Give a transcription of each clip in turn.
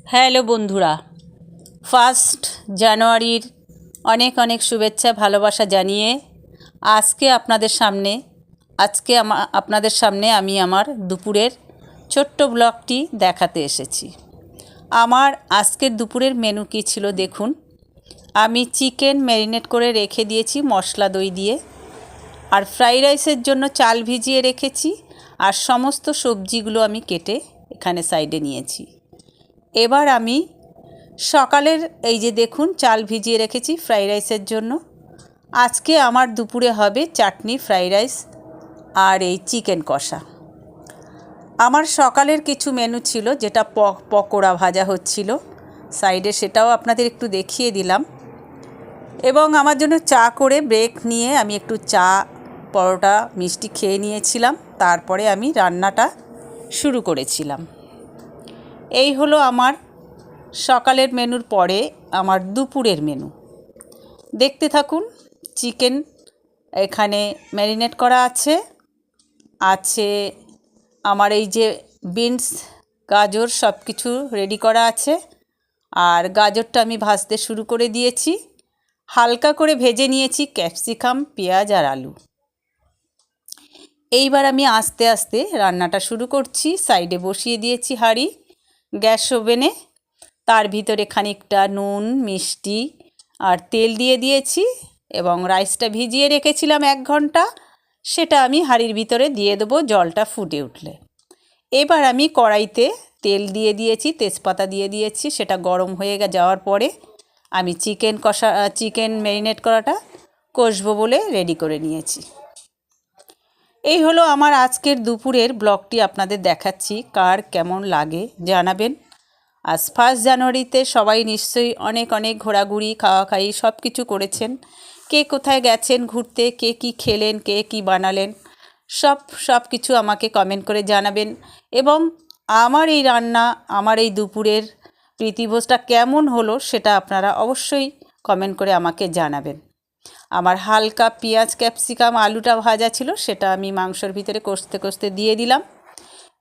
Hello বন্ধুরা, 1 জানুয়ারির অনেক অনেক শুভেচ্ছা ভালোবাসা জানিয়ে আজকে আপনাদের সামনে আমি আমার দুপুরের ছোট্ট ব্লগটি দেখাতে এসেছি। আমার আজকের দুপুরের মেনু কী ছিল দেখুন। আমি চিকেন ম্যারিনেট করে রেখে দিয়েছি মশলা দই দিয়ে, আর ফ্রাইড রাইসের জন্য চাল ভিজিয়ে রেখেছি, আর সমস্ত সবজিগুলো আমি কেটে এখানে সাইডে নিয়েছি। এবার আমি সকালের এই যে দেখুন চাল ভিজিয়ে রেখেছি ফ্রাইড রাইসের জন্য। আজকে আমার দুপুরে হবে চাটনি, ফ্রাইড রাইস আর এই চিকেন কষা। আমার সকালের কিছু মেনু ছিল, যেটা পকোড়া ভাজা হচ্ছিল সাইডে, সেটাও আপনাদের একটু দেখিয়ে দিলাম। এবং আমার জন্য চা করে ব্রেক নিয়ে আমি একটু চা, পরোটা, মিষ্টি খেয়ে নিয়েছিলাম। তারপরে আমি রান্নাটা শুরু করেছিলাম। এই হলো আমার সকালের মেনুর পরে আমার দুপুরের মেনু। দেখতে থাকুন। চিকেন এখানে ম্যারিনেট করা আছে আমার এই যে বিনস, গাজর সব কিছু রেডি করা আছে। আর গাজরটা আমি ভাজতে শুরু করে দিয়েছি। হালকা করে ভেজে নিয়েছি ক্যাপসিকাম, পেঁয়াজ আর আলু। এইবার আমি আস্তে আস্তে রান্নাটা শুরু করছি। সাইডে বসিয়ে দিয়েছি হাঁড়ি গ্যাস ওভেনে। তার ভিতরে খানিকটা নুন, মিষ্টি আর তেল দিয়ে দিয়েছি, এবং রাইসটা ভিজিয়ে রেখেছিলাম 1 ঘন্টা, সেটা আমি হাঁড়ির ভিতরে দিয়ে দেবো জলটা ফুটে উঠলে। এবার আমি কড়াইতে তেল দিয়ে দিয়েছি, তেজপাতা দিয়ে দিয়েছি। সেটা গরম হয়ে যাওয়ার পরে আমি চিকেন ম্যারিনেট করাটা কষবো বলে রেডি করে নিয়েছি। এই হলো আমার আজকের দুপুরের ব্লগটি আপনাদের দেখাচ্ছি। কার কেমন লাগে জানাবেন। আজ 1 জানুয়ারিতে সবাই নিশ্চয়ই অনেক অনেক ঘোরাঘুরি, খাওয়া খাই সব কিছু করেছেন। কে কোথায় গেছেন ঘুরতে, কে কী খেলেন, কে কী বানালেন, সব কিছু আমাকে কমেন্ট করে জানাবেন। এবং আমার এই রান্না, আমার এই দুপুরের প্রীতিভোজটা কেমন হলো সেটা আপনারা অবশ্যই কমেন্ট করে আমাকে জানাবেন। আমার হালকা পেঁয়াজ, ক্যাপসিকাম, আলুটা ভাজা ছিল, সেটা আমি মাংসর ভিতরে কষতে কষতে দিয়ে দিলাম।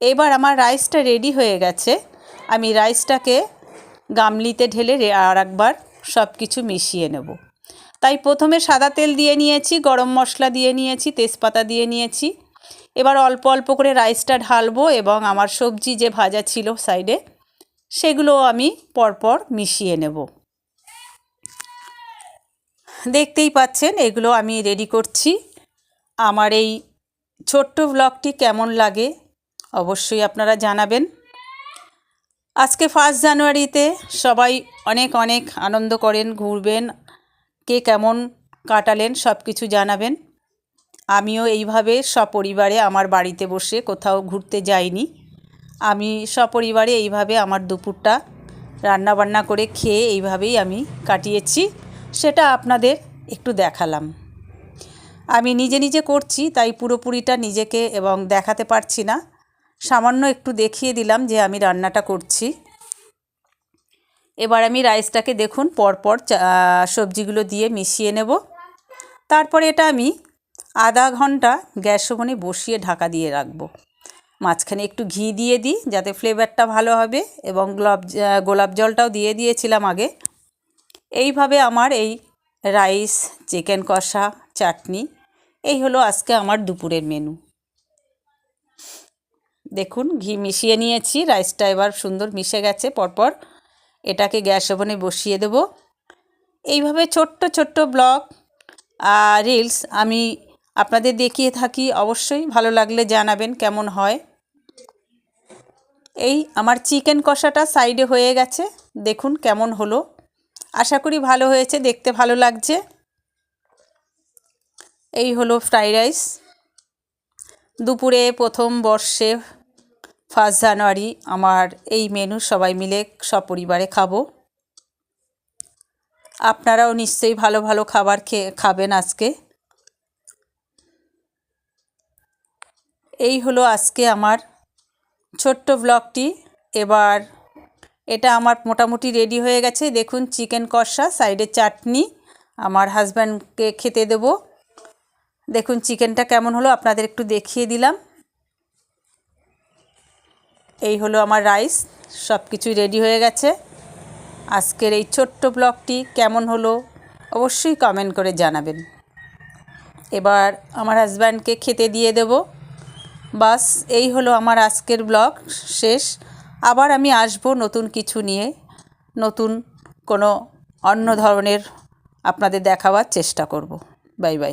এবার আমার রাইসটা রেডি হয়ে গেছে। আমি রাইসটাকে গামলিতে ঢেলে আর একবার সব কিছু মিশিয়ে নেব। তাই প্রথমে সাদা তেল দিয়ে নিয়েছি, গরম মশলা দিয়ে নিয়েছি, তেজপাতা দিয়ে নিয়েছি। এবার অল্প অল্প করে রাইসটা ঢালবো, এবং আমার সবজি যে ভাজা ছিল সাইডে, সেগুলো আমি পরপর মিশিয়ে নেব। দেখতেই পাচ্ছেন এগুলো আমি রেডি করছি। আমার এই ছোট্ট ব্লগটি কেমন লাগে অবশ্যই আপনারা জানাবেন। আজকে 1 জানুয়ারিতে সবাই অনেক অনেক আনন্দ করেন, ঘুরবেন, কে কেমন কাটালেন সব কিছু জানাবেন। আমিও এইভাবে সপরিবারে আমার বাড়িতে বসে কোথাও ঘুরতে যাইনি। আমি সপরিবারে এইভাবে আমার দুপুরটা রান্নাবান্না করে খেয়ে এইভাবেই আমি কাটিয়েছি। সেটা আপনাদের একটু দেখালাম। আমি নিজে নিজে করছি, তাই পুরোপুরিটা নিজেকে এবং দেখাতে পারছি না। সামান্য একটু দেখিয়ে দিলাম যে আমি রান্নাটা করছি। এবার আমি রাইসটাকে দেখুন পরপর সবজিগুলো দিয়ে মিশিয়ে নেব। তারপরে এটা আমি আধা ঘন্টা গ্যাস ওভেনে বসিয়ে ঢাকা দিয়ে রাখবো। মাঝখানে একটু ঘি দিয়ে দিই যাতে ফ্লেভারটা ভালো হবে, এবং গোলাপ জলটাও দিয়ে দিয়েছিলাম আগে। এইভাবে আমার এই রাইস, চিকেন কষা, চাটনি, এই হলো আজকে আমার দুপুরের মেনু। দেখুন ঘি মিশিয়ে নিয়েছি, রাইসটা এবার সুন্দর মিশে গেছে। পরপর এটাকে গ্যাস ওভেনে বসিয়ে দেব। এইভাবে ছোট্ট ছোট্ট ব্লগ রিলস আমি আপনাদের দেখিয়ে থাকি। অবশ্যই ভালো লাগলে জানাবেন কেমন হয়। এই আমার চিকেন কষাটা সাইডে হয়ে গেছে, দেখুন কেমন হলো। আশা করি ভালো হয়েছে, দেখতে ভালো লাগছে। এই হলো ফ্রাইড রাইস। দুপুরে প্রথম বর্ষে 1 জানুয়ারি আমার এই মেনু সবাই মিলে সপরিবারে খাবো। আপনারাও নিশ্চয়ই ভালো ভালো খাবার খাবেন আজকে। এই হলো আজকে আমার ছোট্ট ব্লগটি। এবার এটা আমার মোটামুটি রেডি হয়ে গেছে। দেখুন চিকেন কষা, সাইডে চাটনি, আমার হাজব্যান্ডকে খেতে দেব। দেখুন চিকেনটা কেমন হলো আপনাদের একটু দেখিয়ে দিলাম। এই হলো আমার রাইস, সব কিছুই রেডি হয়ে গেছে। আজকের এই ছোট্ট ব্লগটি কেমন হলো অবশ্যই কমেন্ট করে জানাবেন। এবার আমার হাজব্যান্ডকে খেতে দিয়ে দেব। বাস এই হলো আমার আজকের ব্লগ শেষ। আবার আমি আসবো নতুন কিছু নিয়ে, নতুন কোনো অন্য ধরনের আপনাদের দেখাবার চেষ্টা করব। Bye bye.